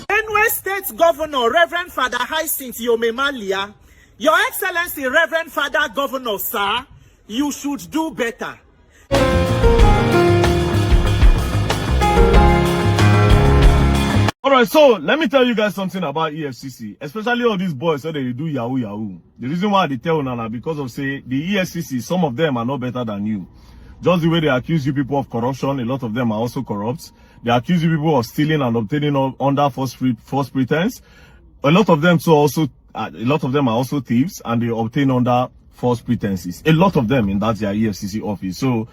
Benue State Governor Reverend Father Hyacinth Yomemalia, Your Excellency Reverend Father Governor, sir, you should do better. Alright, so let me tell you guys something about EFCC, especially all these boys that they do yahoo yahoo. The reason why they tell Nana because of say the EFCC, some of them are not better than you. Just the way they accuse you people of corruption, a lot of them are also corrupt. They accuse you people of stealing and obtaining under false pretense. A lot of them are also thieves, and they obtain under false pretenses. A lot of them in that their EFCC office. So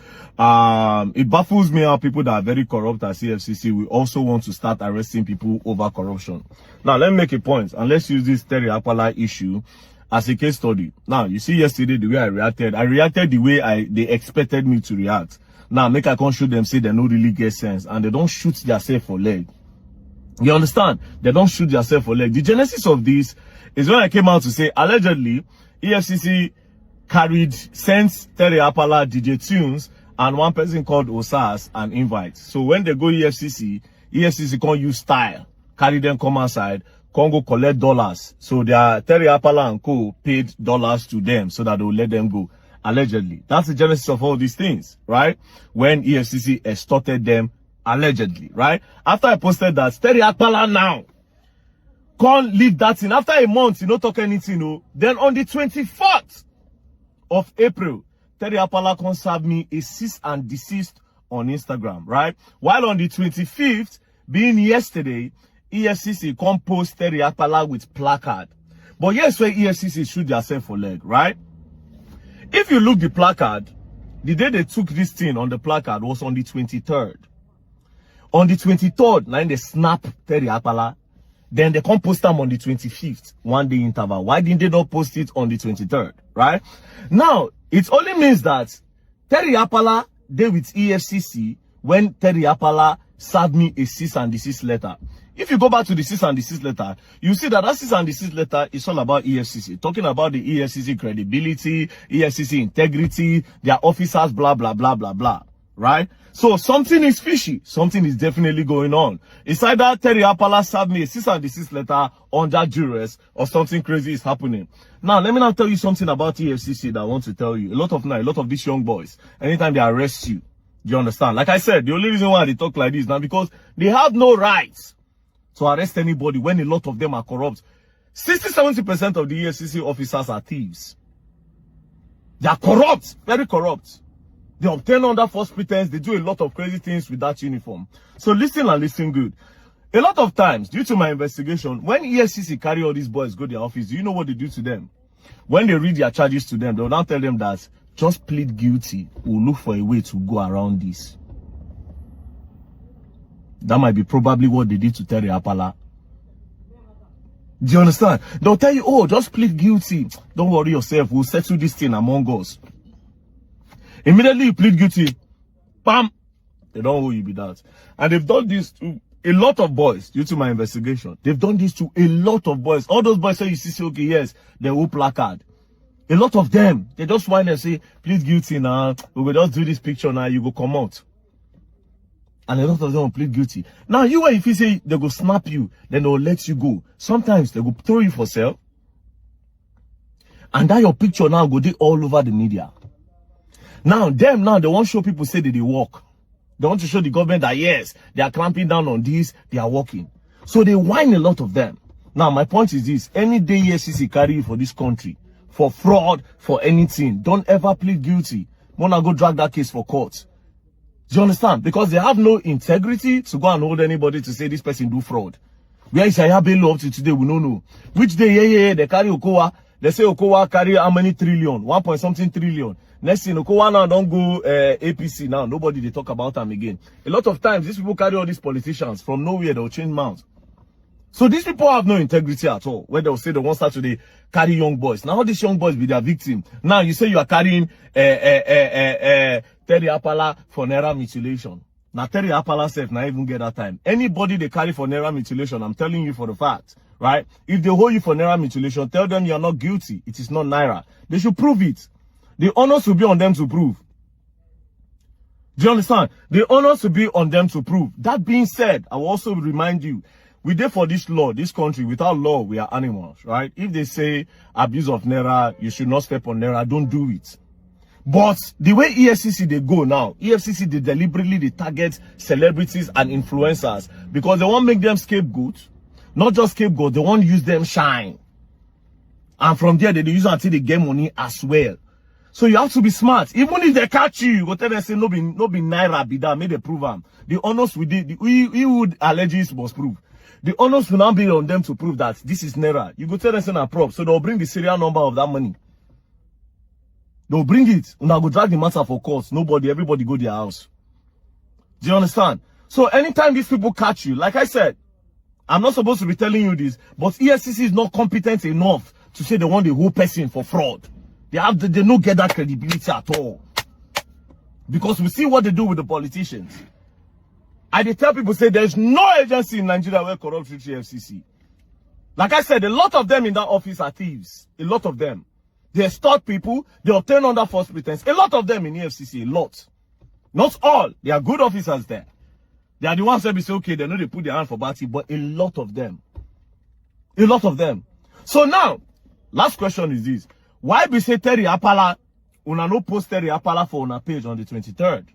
it baffles me how people that are very corrupt at EFCC will also want to start arresting people over corruption. Now let me make a point, and let's use this Terry Apala issue as a case study. Now you see yesterday the way I reacted the way they expected me to react. Now make I can't show them say they don't really get sense, and they don't shoot themselves for leg. You understand? They don't shoot themselves for leg. The genesis of this is when I came out to say allegedly EFCC sent Terry Apala, DJ Tunes, and one person called Osas an invite. So when they go EFCC can't use style, carry them come outside, can't go collect dollars. So their Terry Apala and co paid dollars to them so that they will let them go. Allegedly. That's the genesis of all these things, right? When EFCC extorted them, allegedly, right? After I posted that, Terry Apala now can't leave that in. After a month, you don't talk anything, no. Then on the 24th of April, Terry Apala can serve me a cease and desist on Instagram, right? While on the 25th, being yesterday, EFCC can post Terry Apala with placard. But yes, where EFCC shoot themselves for leg, right? If you look the placard, the day they took this thing on the placard was on the 23rd. On the 23rd, now they snap Terry Apala. Then they come post them on the 25th, 1 day interval. Why didn't they not post it on the 23rd, right? Now, it only means that Terry Apala did with EFCC when Terry Apala served me a cease and desist letter. If you go back to the cease and desist letter, you see that cease and desist letter is all about EFCC, talking about the EFCC credibility, EFCC integrity, their officers, blah, blah, blah, blah, blah, right? So something is fishy. Something is definitely going on. It's either Terry Apala served me a cease and desist letter under duress, or something crazy is happening. Now, let me now tell you something about EFCC that I want to tell you. A lot of these young boys, anytime they arrest you, do you understand? Like I said, the only reason why they talk like this now because they have no rights to arrest anybody when a lot of them are corrupt. 60-70% of the EFCC officers are thieves. They are corrupt, very corrupt. They obtain under false pretense. They do a lot of crazy things with that uniform. So listen and listen good. A lot of times, due to my investigation, when EFCC carry all these boys go to their office, do you know what they do to them? When they read their charges to them, they will now tell them that just plead guilty. We'll look for a way to go around this. That might be probably what they did to Terry Apala. Do you understand? They'll tell you, oh, just plead guilty. Don't worry yourself. We'll settle this thing among us. Immediately you plead guilty, bam, they don't owe you be that. And they've done this to a lot of boys due to my investigation. They've done this to a lot of boys. All those boys say you see, okay, yes, they will placard. A lot of them, they just whine and say, plead guilty now. We will just do this picture now, you go come out. And a lot of them will plead guilty. Now, if you say they go snap you, then they'll let you go. Sometimes they go throw you for sale. And that your picture now go do all over the media. Now, they want to show people say that they work. They want to show the government that, yes, they are clamping down on this, they are working. So they whine a lot of them. Now, my point is this. Any day EFCC carry you for this country, for fraud, for anything, don't ever plead guilty. Wanna go drag that case for court. Do you understand? Because they have no integrity to go and hold anybody to say this person do fraud. Where is Yaya Bello up to today? We don't know. Which day, they carry Okowa. They say Okowa carry how many trillion? 1.something trillion. Next thing, Okowa now don't go APC now. Nobody they talk about them again. A lot of times, these people carry all these politicians from nowhere. They'll change mouths. So these people have no integrity at all. Where they'll say they want to start to carry young boys. Now all these young boys be their victim. Now you say you are carrying Terry Apala for naira mutilation. Now Terry Apala self not even get that time. Anybody they carry for naira mutilation, I'm telling you for the fact, right? If they hold you for naira mutilation, tell them you are not guilty. It is not naira. They should prove it. The onus will be on them to prove. Do you understand? The onus will be on them to prove. That being said, I will also remind you, we there for this law, this country. Without law, we are animals, right? If they say abuse of Naira, you should not step on Naira, don't do it. But the way EFCC they go now, EFCC they deliberately they target celebrities and influencers because they want to make them scapegoats. Not just scapegoats, they want to use them shine. And from there, they use it until they get money as well. So you have to be smart. Even if they catch you, go tell them say no be Naira be that, make they prove them. The honors we would alleges must prove. The onus will now be on them to prove that this is Naira. You go tell them a prop, so they'll bring the serial number of that money. They'll bring it. And I'll go drag the matter for court. Everybody go to their house. Do you understand? So anytime these people catch you, like I said, I'm not supposed to be telling you this, but EFCC is not competent enough to say they want the whole person for fraud. They don't get that credibility at all. Because we see what they do with the politicians. I tell people, say there's no agency in Nigeria where corrupt reach EFCC. Like I said, a lot of them in that office are thieves. A lot of them. They extort people. They obtain under false pretense. A lot of them in EFCC. A lot. Not all. There are good officers there. They are the ones that be say, okay, they know they put their hand for party, but a lot of them. A lot of them. So now, last question is this. Why be say Terry Apala, una no post Terry Apala for una page on the 23rd?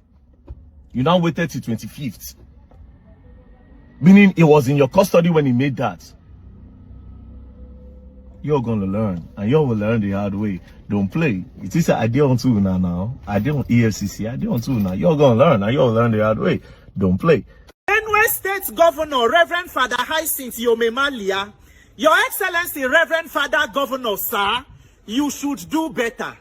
You now waited till 25th. Meaning it was in your custody when he made that. You're going to learn. And you will learn the hard way. Don't play. It is an idea on two now. Idea on EFCC. Idea on two now. You're going to learn. And you'll learn the hard way. Don't play. Benue State Governor Reverend Father Hyacinth Yomemalia, Your Excellency Reverend Father Governor, sir, you should do better.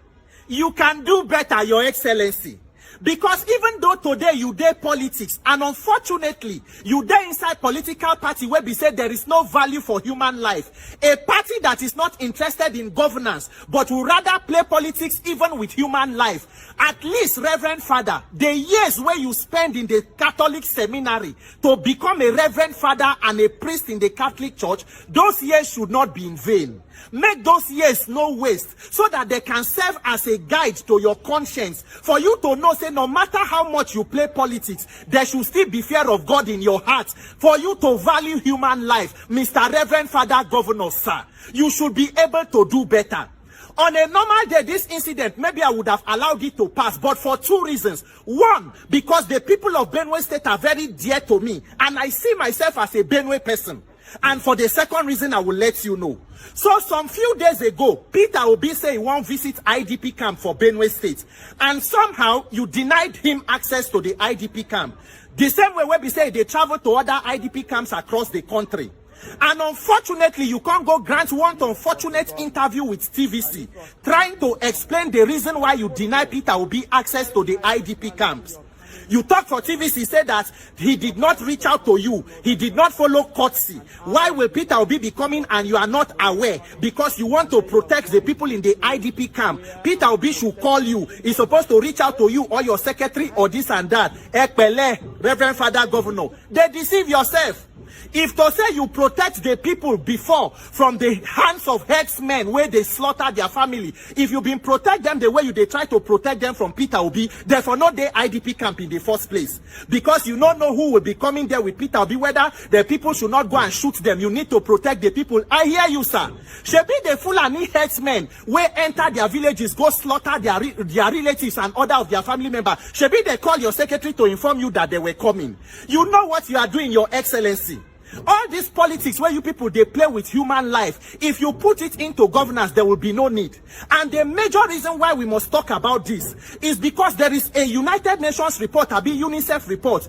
You can do better, Your Excellency. Because even though today you dey politics, and unfortunately, you dey inside political party where we say there is no value for human life, a party that is not interested in governance, but would rather play politics even with human life. At least, Reverend Father, the years where you spend in the Catholic seminary to become a Reverend Father and a priest in the Catholic Church, those years should not be in vain. Make those years no waste, so that they can serve as a guide to your conscience, for you to know, say, no matter how much you play politics, there should still be fear of God in your heart, for you to value human life. Mr. Reverend Father Governor, sir, you should be able to do better. On a normal day, this incident, maybe I would have allowed it to pass, but for two reasons. One, because the people of Benue State are very dear to me, and I see myself as a Benue person. And for the second reason, I will let you know. So some few days ago, Peter Obi said he won't visit IDP camp for Benue State. And somehow, you denied him access to the IDP camp. The same way where we say they travel to other IDP camps across the country. And unfortunately, you can't go grant one unfortunate interview with TVC, trying to explain the reason why you deny Peter Obi access to the IDP camps. You talk for TVC, said that he did not reach out to you. He did not follow courtesy. Why will Peter Obi be coming and you are not aware? Because you want to protect the people in the IDP camp. Peter Obi should call you. He's supposed to reach out to you or your secretary or this and that. Ekpele, Reverend Father Governor. They deceive yourself. If to say you protect the people before from the hands of herdsmen where they slaughter their family, if you been protect them the way they try to protect them from Peter Obi, therefore not the IDP camp in the first place. Because you don't know who will be coming there with Peter Obi, whether the people should not go and shoot them. You need to protect the people. I hear you, sir. Shebi the Fulani herdsmen where enter their villages, go slaughter their relatives and other of their family members. Shebi they call your secretary to inform you that they were coming. You know what you are doing, Your Excellency. All this politics where you people, they play with human life. If you put it into governance, there will be no need. And the major reason why we must talk about this is because there is a United Nations report, a UNICEF report,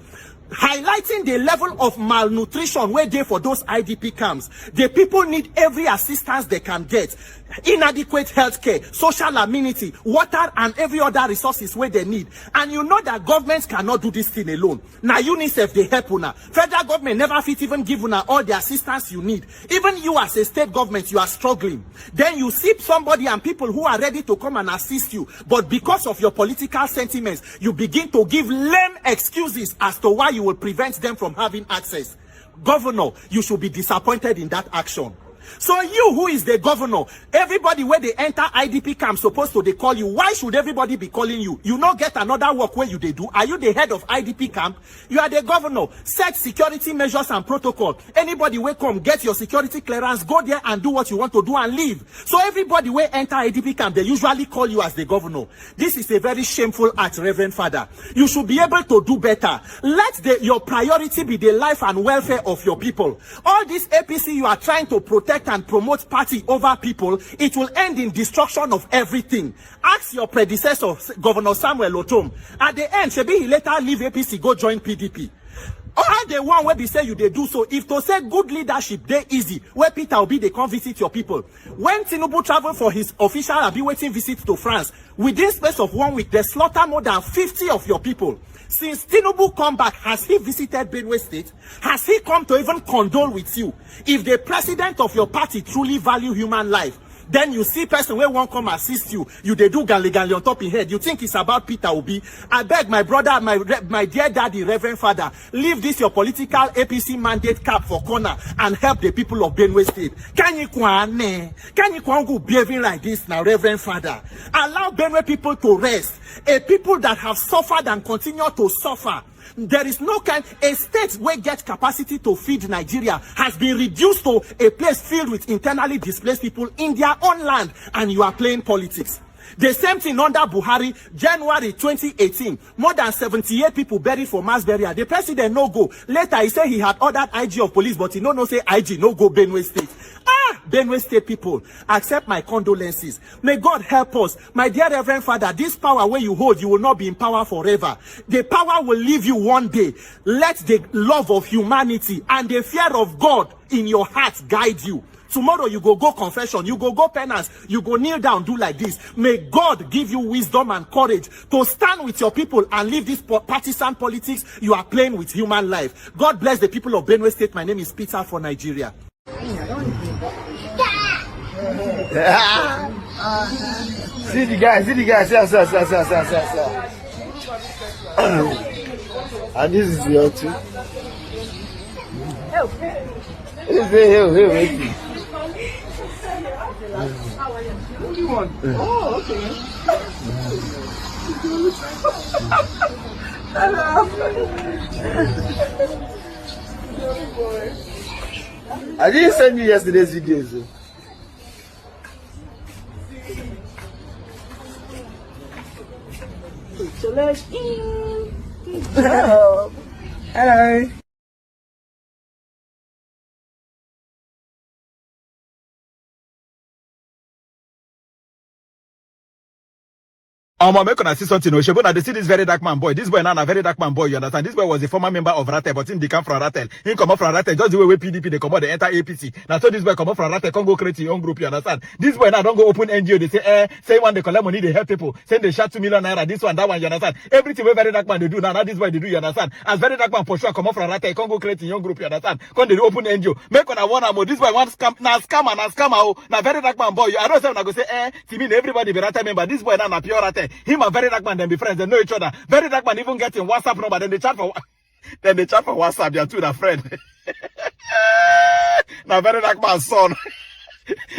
highlighting the level of malnutrition where they for those IDP camps. The people need every assistance they can get. Inadequate healthcare, social amenity, water, and every other resources where they need. And you know that governments cannot do this thing alone. Now UNICEF, they help una. Federal government never fit even give una all the assistance you need. Even you as a state government, you are struggling. Then you see somebody and people who are ready to come and assist you. But because of your political sentiments, you begin to give lame excuses as to why you will prevent them from having access. Governor, you should be disappointed in that action. So you, who is the governor, everybody where they enter IDP camp supposed to they call you. Why should everybody be calling you? You not get another work where you they do. Are you the head of IDP camp? You are the governor. Set security measures and protocol. Anybody will come, get your security clearance, go there and do what you want to do and leave. So everybody will enter IDP camp, they usually call you as the governor. This is a very shameful act, Reverend Father. You should be able to do better. Let your priority be the life and welfare of your people. All this APC you are trying to protect and promote party over people, it will end in destruction of everything. Ask your predecessor, Governor Samuel Otom. At the end, Shebi he later leave APC, go join PDP. All the one where they say you they do so. If to say good leadership, they easy. Where Peter Obi they come visit your people. When Tinubu traveled for his official waiting visit to France, within space of 1 week, they slaughter more than 50 of your people. Since Tinubu come back, has he visited Benue State? Has he come to even condole with you? If the president of your party truly value human life, then you see person where won't come assist you, they do gali on top of your head. You think it's about Peter Obi. I beg my brother, my dear daddy, Reverend Father, leave this your political APC mandate cap for corner and help the people of Benue State. Can you go behaving like this now, Reverend Father? Allow Benue people to rest. A people that have suffered and continue to suffer. There is no kind, a state where get capacity to feed Nigeria has been reduced to a place filled with internally displaced people in their own land, and you are playing politics. The same thing under Buhari, January 2018, more than 78 people buried for mass burial. The president no go. Later he said he had ordered IG of police, but he no say IG no go Benue State. Benue State people, accept my condolences. May God help us. My dear Reverend Father, this power where you hold, you will not be in power forever. The power will leave you one day. Let the love of humanity and the fear of God in your heart guide you. Tomorrow you go confession, you go penance, you go kneel down, do like this. May God give you wisdom and courage to stand with your people and leave this partisan politics you are playing with human life. God bless the people of Benue State. My name is Peter for Nigeria. See the guy, and this is your too. Hey. What do you want? Oh, okay. I didn't send you yesterday's videos. So let's Hello. Hello. Make gonna see something. But they see this Verydarkman boy. This boy now a Verydarkman boy. You understand? This boy was a former member of RATEL, but he come from RATEL. He come up from RATEL. Just the way PDP they come out, they enter APC. Now so this boy come up from RATEL, can't go create your own group. You understand? This boy now don't go open NGO. They say when they collect money, they help people. Send they share 2 million naira. This one, that one. You understand? Everything where Verydarkman they do now this boy they do. You understand? As Verydarkman for sure come up from RATEL, can't go create your own group. You understand? Can't they open NGO? Make on a one more. This boy wants scam. Now scammer. Now Verydarkman boy. I don't say I go say to me everybody be RATEL member. This boy now na pure RATEL. Him and Verydarkman then be friends, they know each other. Verydarkman even get in WhatsApp number, then they chat for WhatsApp, they are two that friend. Now Verydarkman's son.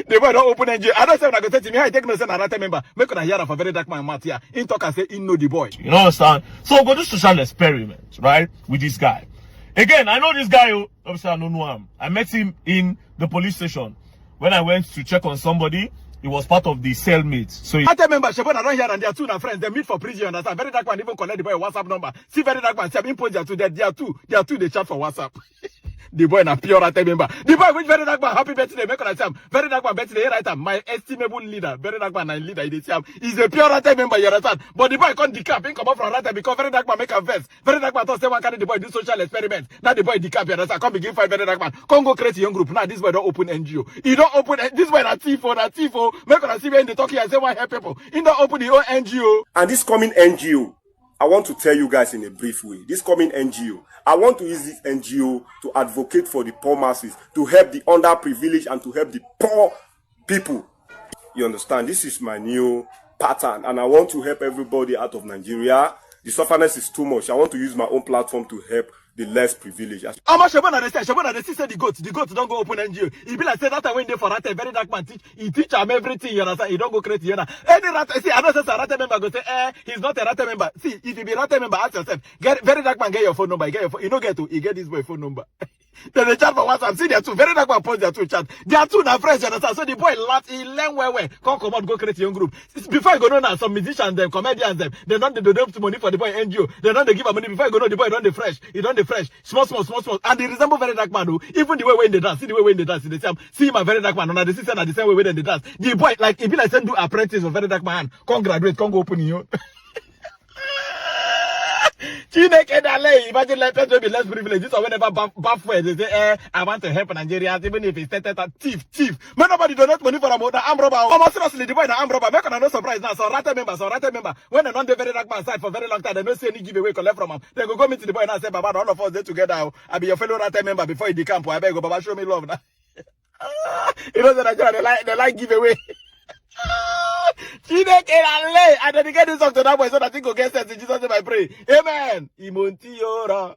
They boy don't open NGO. I don't say when I go say to me, I take no say na RATEL member. Make una hear for Verydarkman mat here. In talk and say he know the boy. You know understand? So go do social experiment, right? With this guy. Again, I know this guy, obviously I don't know him. I met him in the police station when I went to check on somebody. He was part of the cellmates. So RATEL member, Shepard, I don't hear and they are two na friends. They meet for prison, understand? Verydarkman even collect the boy WhatsApp number. See Verydarkman, say impose their two. They are two, they chat for WhatsApp. The boy na pure RATEL member. The boy which Verydarkman, happy birthday, make on a time. Verydarkman birthday, right? My estimable leader, Verydarkman and leader, he's a pure RATEL member, you understand? But the boy can't decap, he come up from RATEL because Verydarkman make a verse. Verydarkman thought say one carry the boy do social experiment. Now the boy decap, you understand? Come begin fight Verydarkman. Come go create a young group. Now this boy don't open NGO. He don't open this boy na tifo. Make on a see when they talk here and say why help people. He don't open the own NGO. And this coming NGO, I want to tell you guys in a brief way. This coming NGO, I want to use this NGO to advocate for the poor masses, to help the underprivileged and to help the poor people. You understand? This is my new pattern and I want to help everybody out of Nigeria. The sufferness is too much. I want to use my own platform to help the less privileged. Shabana they say the goat don't go open NGO. He be like say that time when they for Rate, very dark man teach, he teach him everything, you understand? He don't go crazy, you know. Any Rate, see, I know say Rate member go say, he's not a Rate member. See, if you be Rate member, ask yourself, get very dark man, get your phone number, get your phone, you don't get to, he get this boy phone number. Then they chat for WhatsApp, see there two, very dark man post their two chat. They are two now friends, you understand? So the boy laugh, he learn where, come out, go create your own group. Before I go know now, some musicians, them, comedians, them, they don't have money for the boy NGO. They don't give him money before I go know the boy don't the fresh. He don't the fresh. Small. And they resemble very dark man, even the way when they dance, see the way when they dance, they say, see my very dark man, and the sister at the same way when they dance. The boy, like, if you like send do apprentice of very dark man, come graduate, come go open you. Imagine like person be less privileged. This or whenever baffway they say, I want to help Nigerians, even if it's thief. Man, nobody donate money for a arm robber. Almost seriously, the boy in arm robber. Make no surprise now. So Rate member. When they don't the very dark man side for very long time, they don't see any giveaway collect from him. They go meet the boy and say, Baba, all of us there together. I be your fellow Rate member before you decamp. I beg you, Baba, show me love now. You know that they like giveaway. And then they get this song to that boy so that he go get sense in Jesus' name I pray. Amen. Imontiora.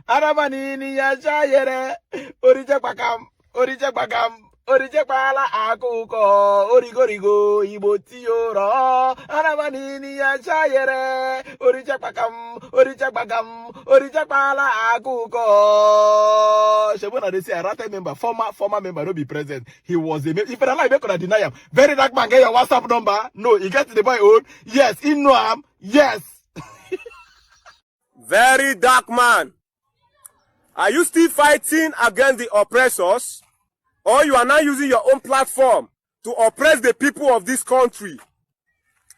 Aramanini yashayere. Orije bakam. Orije bala akuko. Origo. Imontiora. Aramanini yashayere. Orije bakam. Orije bala akuko. Shabona they say a Rate member, former member, no be present. He was a member. If I like, they could deny him. Very dark man, get your WhatsApp number. No, he gets the boy own. Yes, he know him. Yes. Very dark man. Are you still fighting against the oppressors? Or you are now using your own platform to oppress the people of this country?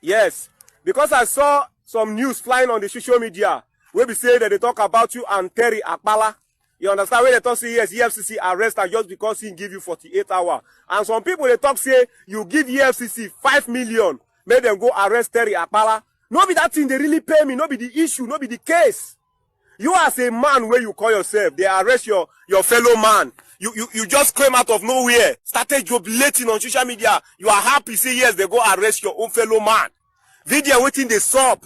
Yes. Because I saw some news flying on the social media where we say that they talk about you and Terry Akpala. You understand? When they talk say yes, EFCC arrest her just because he give you 48 hours. And some people they talk say you give EFCC 5 million, make them go arrest Terry Akpala. No be that thing they really pay me, no be the issue, no be the case. You as a man where you call yourself, they arrest your fellow man. You just came out of nowhere, started jubilating on social media. You are happy, say yes, they go arrest your own fellow man. Video waiting the sub.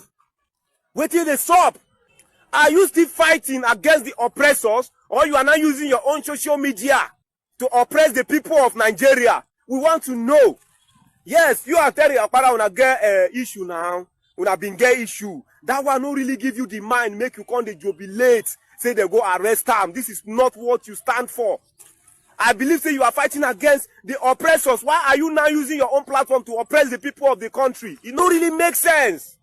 Are you still fighting against the oppressors, or you are now using your own social media to oppress the people of Nigeria? We want to know. Yes, you are telling Akpala una get issue now. Una been get issue. That one no really give you the mind, make you come dey jubilate, say they go arrest them. This is not what you stand for. I believe say you are fighting against the oppressors. Why are you now using your own platform to oppress the people of the country? It don't really make sense.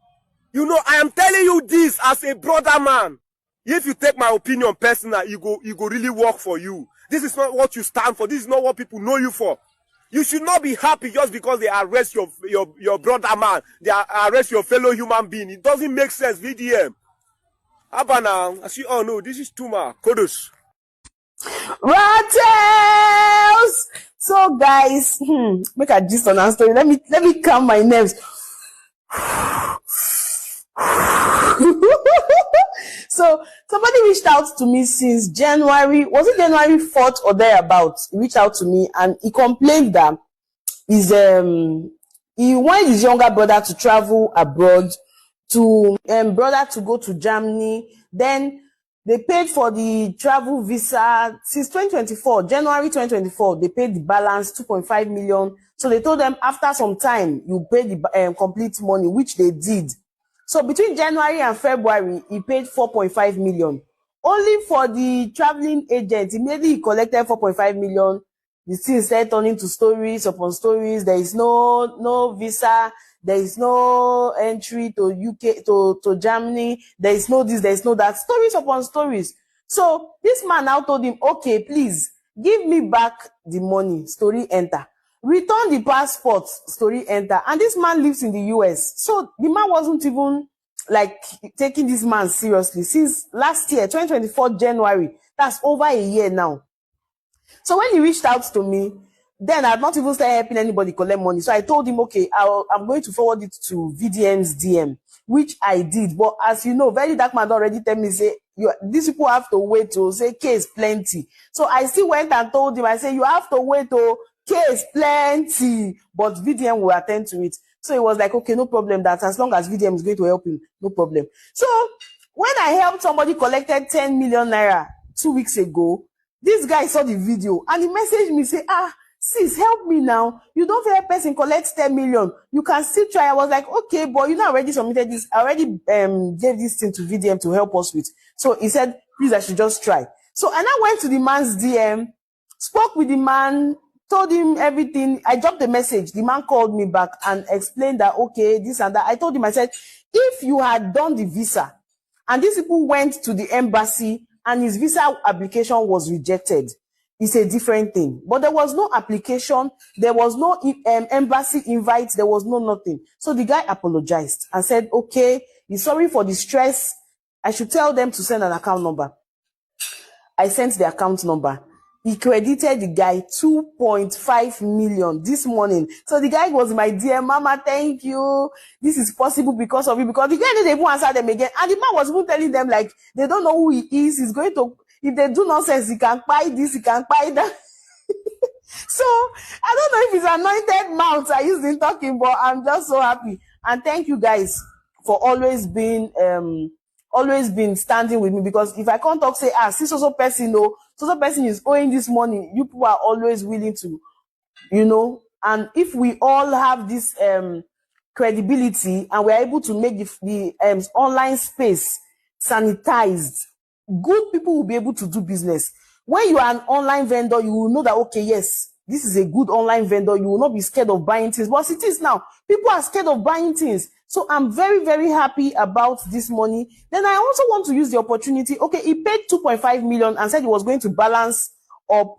You know, I am telling you this as a brother man. If you take my opinion personal, you go really work for you. This is not what you stand for. This is not what people know you for. You should not be happy just because they arrest your brother man. They arrest your fellow human being. It doesn't make sense, VDM. Abba now, as you all know, this is Tuma Kodos. RATELS! So guys, make a gist on our story. Let me calm my nerves. So somebody reached out to me since January. Was it January 4th or thereabouts? He reached out to me and he complained that he wanted his younger brother to travel abroad, to brother to go to Germany. Then they paid for the travel visa since 2024, January 2024. They paid the balance 2.5 million. So they told them after some time you pay the complete money, which they did. So between January and February, he paid 4.5 million. Only for the traveling agent, immediately he collected 4.5 million. The thing started turning to stories upon stories. There is no visa. There is no entry to UK, to Germany. There is no this, there is no that. Stories upon stories. So this man now told him, okay, please give me back the money. Story enter. Return the passport, story enter. And this man lives in the US. So the man wasn't even like taking this man seriously since last year, 2024 January. That's over a year now. So when he reached out to me, then I had not even started helping anybody collect money. So I told him, okay, I'm going to forward it to VDM's DM, which I did. But as you know, Verydarkman already tell me, say, these people have to wait to say case plenty. So I still went and told him, I said, you have to wait to case plenty, but VDM will attend to it. So it was like, okay, no problem, that as long as VDM is going to help him, no problem. So When I helped somebody collected 10 million naira 2 weeks ago, this guy saw the video and he messaged me, say, sis, help me now. You don't feel a person collects 10 million. You can still try. I was like, okay, but you know, I already submitted this. I already gave this thing to VDM to help us with. So he said, please, I should just try. So and I went to the man's DM, spoke with the man, told him everything. I dropped a message. The man called me back and explained that, okay, this and that. I told him, I said, if you had done the visa and these people went to the embassy and his visa application was rejected, it's a different thing. But there was no application, there was no embassy invite, there was no nothing. So the guy apologized and said, okay, he's sorry for the stress. I should tell them to send an account number. I sent the account number. He credited the guy 2.5 million this morning. So the guy was in my DM, Mama, thank you. This is possible because of you. Because the guy didn't even answer them again. And the man was even telling them, like, they don't know who he is. He's going to, if they do nonsense, he can buy this, he can buy that. So I don't know if it's anointed mouth I used in talking, but I'm just so happy. And thank you guys for always being standing with me, because if I can't talk, say, see, so person, no, so person is owing this money, you people are always willing to, you know. And if we all have this credibility and we're able to make the online space sanitized, good people will be able to do business. When you are an online vendor, you will know that, okay, yes, this is a good online vendor. You will not be scared of buying things. But it is now, people are scared of buying things. So I'm very, very happy about this money. Then I also want to use the opportunity. Okay, he paid 2.5 million and said he was going to balance up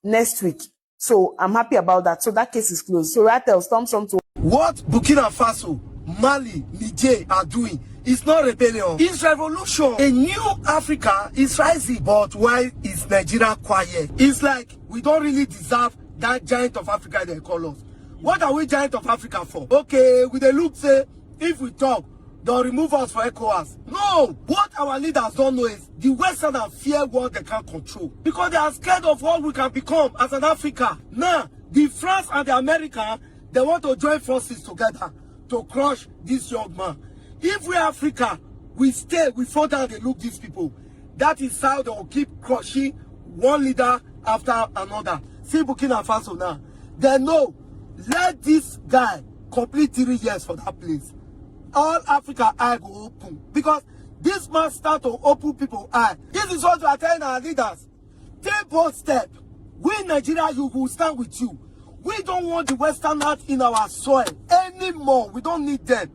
next week. So I'm happy about that. So that case is closed. So RATELS, thumbs up to What Burkina Faso, Mali, Niger are doing is not rebellion. It's revolution. A new Africa is rising. But why is Nigeria quiet? It's like we don't really deserve that giant of Africa they call us. What are we giant of Africa for? Okay, with a look say, if we talk, they'll remove us for ECOWAS. No! What our leaders don't know is the Westerners fear what they can't control. Because they are scared of what we can become as an Africa. Now, the France and the America, they want to join forces together to crush this young man. If we Africa, we stay, we fall down and look these people. That is how they will keep crushing one leader after another. See Burkina Faso now. They know, let this guy complete 3 years for that place. All Africa eye go open. Because this man start to open people's eye. This is what we are telling our leaders. Take bold step. We in Nigeria, you will stand with you. We don't want the Westerners in our soil anymore. We don't need them.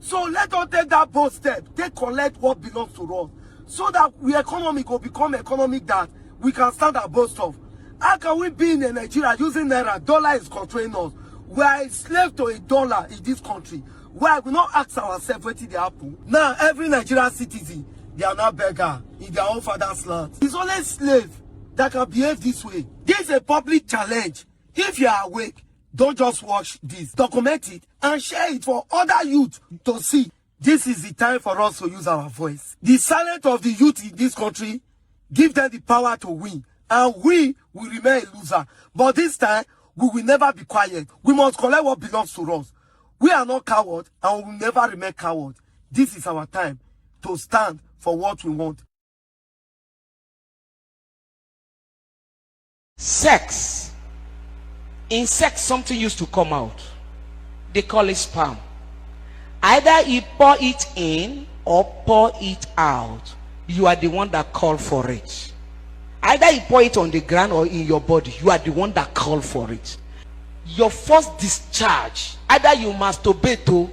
So let us take that bold step. They collect what belongs to us. So that our economy will become economic that we can stand our boast of. How can we be in Nigeria using Naira? Dollar is controlling us. We are a slave to a dollar in this country. Why we not ask ourselves what they happen? Now every Nigerian citizen, they are not beggar in their own father's land. It's only slave that can behave this way. This is a public challenge. If you are awake, don't just watch this. Document it and share it for other youth to see. This is the time for us to use our voice. The silence of the youth in this country, give them the power to win. And we will remain a loser. But this time, we will never be quiet. We must collect what belongs to us. We are not cowards and we will never remain cowards. This is our time to stand for what we want. Sex. In sex, something used to come out. They call it sperm. Either you pour it in or pour it out. You are the one that called for it. Either you pour it on the ground or in your body. You are the one that called for it. Your first discharge, either you masturbate to.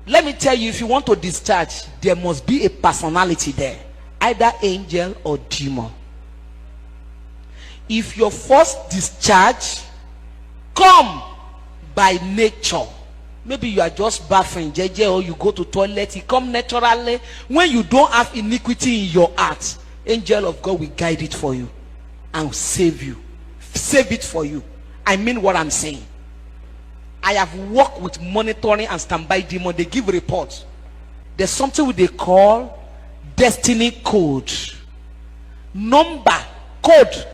Let me tell you, if you want to discharge, there must be a personality there. Either angel or demon. If your first discharge come by nature, maybe you are just bathing, JJ, or you go to toilet, it come naturally. When you don't have iniquity in your heart, angel of God will guide it for you and save you. Save it for you. I mean what I'm saying. I have worked with monitoring and standby demon. They give reports. There's something they call destiny code. Number code.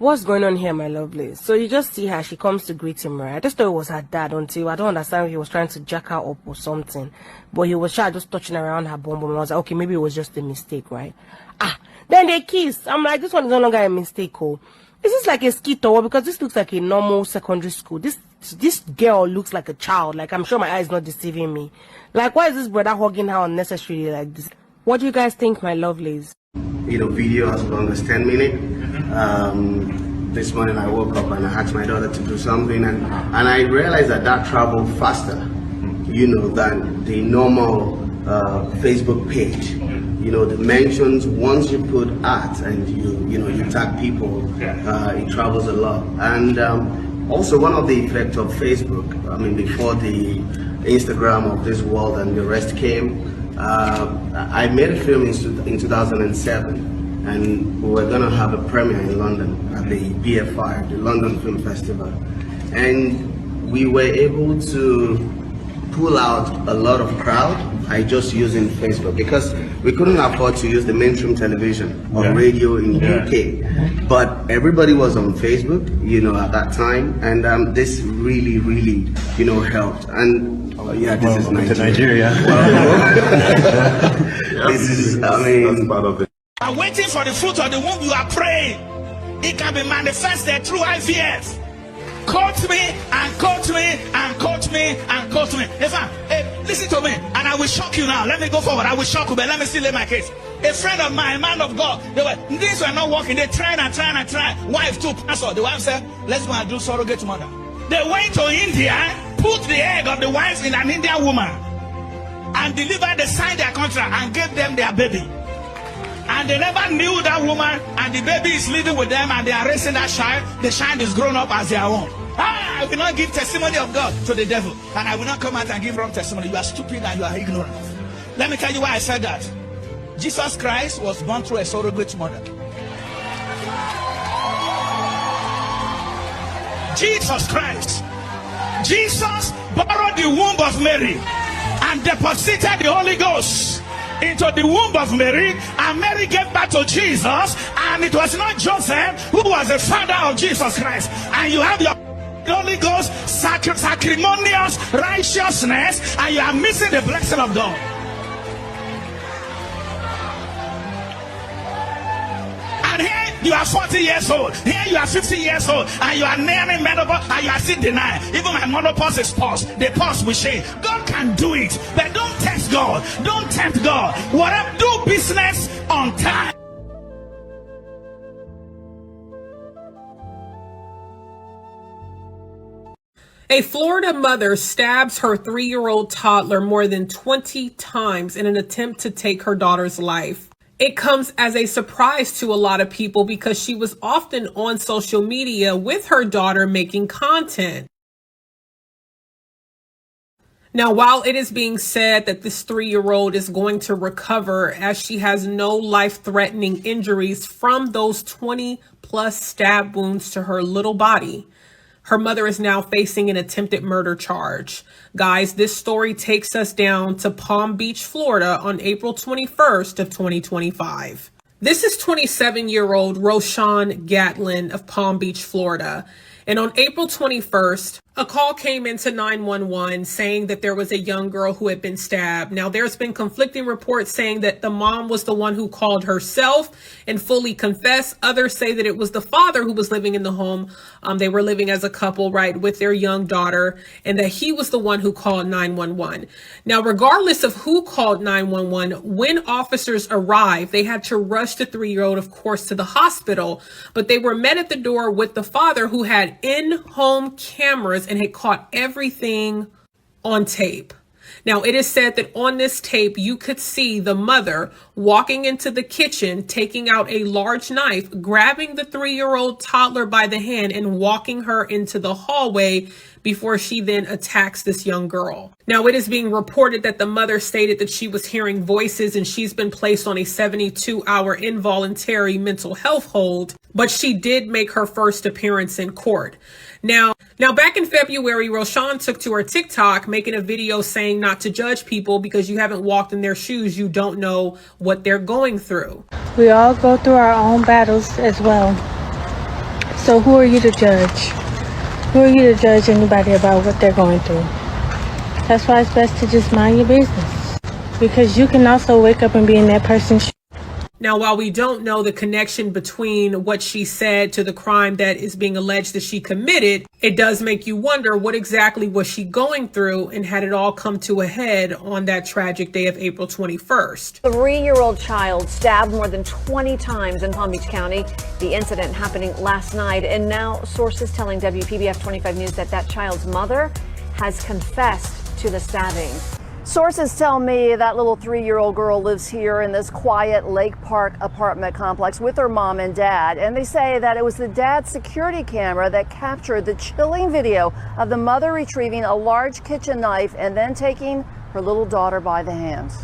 What's going on here, my lovely? So you just see her, she comes to greet him, right? I just thought it was her dad until I don't understand if he was trying to jack her up or something. But he was just touching around her bum, and I was like, okay, maybe it was just a mistake, right? Then they kiss. I'm like, this one is no longer a mistake, oh. Is this like a skit or what? Because this looks like a normal secondary school. This girl looks like a child. Like, I'm sure my eye is not deceiving me. Like, why is this brother hugging her unnecessarily like this? What do you guys think, my lovelies? Video as long as 10 minutes. This morning I woke up and I asked my daughter to do something, and I realized that traveled faster, than the normal Facebook page. The mentions, once you put art and you tag people, it travels a lot. And also one of the effects of Facebook, before the Instagram of this world and the rest came, I made a film in 2007, and we were going to have a premiere in London at the BFI, the London Film Festival. And we were able to pull out a lot of crowd by just using Facebook, because we couldn't afford to use the mainstream television or radio in UK. But everybody was on Facebook, at that time, and this really, helped. And this is Nigeria. This is, that's part of it. I'm waiting for the fruit of the womb. You are praying. It can be manifested through IVF. Quote me and quote me and quote me and quote me. Hey, listen to me, and I will shock you now. Let me go forward. I will shock you, but let me still lay my case. A friend of mine, a man of God, these were not working. They tried and tried and tried. Wife too, pastor. The wife said, let's go and do surrogate mother. They went to India, put the egg of the wife in an Indian woman, and delivered, they signed their contract and gave them their baby. And they never knew that woman, and the baby is living with them, and they are raising that child. The child is grown up as their own. I will not give testimony of God to the devil, and I will not come out and give wrong testimony. You are stupid and you are ignorant. Let me tell you why I said that. Jesus Christ was born through a surrogate mother. Jesus Christ. Jesus borrowed the womb of Mary and deposited the Holy Ghost into the womb of Mary, and Mary gave birth to Jesus, and it was not Joseph who was the father of Jesus Christ. And you have your Holy Ghost, sacrimonious righteousness, and you are missing the blessing of God. And here you are 40 years old, here you are 50 years old, and you are nearing menopause, and you are still denying. Even my menopause is paused. The pause will shame. God can do it, but don't test God. Don't tempt God. Whatever, do business on time. A Florida mother stabs her 3-year-old toddler more than 20 times in an attempt to take her daughter's life. It comes as a surprise to a lot of people because she was often on social media with her daughter making content. Now, while it is being said that this 3-year-old is going to recover as she has no life-threatening injuries from those 20-plus stab wounds to her little body, her mother is now facing an attempted murder charge. Guys, this story takes us down to Palm Beach, Florida on April 21st of 2025. This is 27-year-old Roshan Gatlin of Palm Beach, Florida. And on April 21st, a call came into 911 saying that there was a young girl who had been stabbed. Now, there's been conflicting reports saying that the mom was the one who called herself and fully confessed. Others say that it was the father who was living in the home. They were living as a couple, right, with their young daughter, and that he was the one who called 911. Now, regardless of who called 911, when officers arrived, they had to rush the 3-year-old, of course, to the hospital, but they were met at the door with the father who had in-home cameras and had caught everything on tape. Now, it is said that on this tape, you could see the mother walking into the kitchen, taking out a large knife, grabbing the 3-year-old toddler by the hand and walking her into the hallway before she then attacks this young girl. Now, it is being reported that the mother stated that she was hearing voices and she's been placed on a 72-hour involuntary mental health hold, but she did make her first appearance in court. Now back in February, Roshan took to her TikTok making a video saying not to judge people because you haven't walked in their shoes. You don't know what they're going through. We all go through our own battles as well. So who are you to judge? Who are you to judge anybody about what they're going through? That's why it's best to just mind your business. Because you can also wake up and be in that person's shoes. Now, while we don't know the connection between what she said to the crime that is being alleged that she committed, it does make you wonder what exactly was she going through and had it all come to a head on that tragic day of April 21st. A 3-year-old child stabbed more than 20 times in Palm Beach County. The incident happening last night, and now sources telling WPBF 25 News that that child's mother has confessed to the stabbing. Sources tell me that little 3-year-old girl lives here in this quiet Lake Park apartment complex with her mom and dad. And they say that it was the dad's security camera that captured the chilling video of the mother retrieving a large kitchen knife and then taking her little daughter by the hands.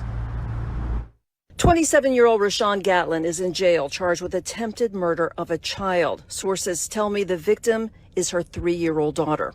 27-year-old Rashawn Gatlin is in jail, charged with attempted murder of a child. Sources tell me the victim is her 3-year-old daughter.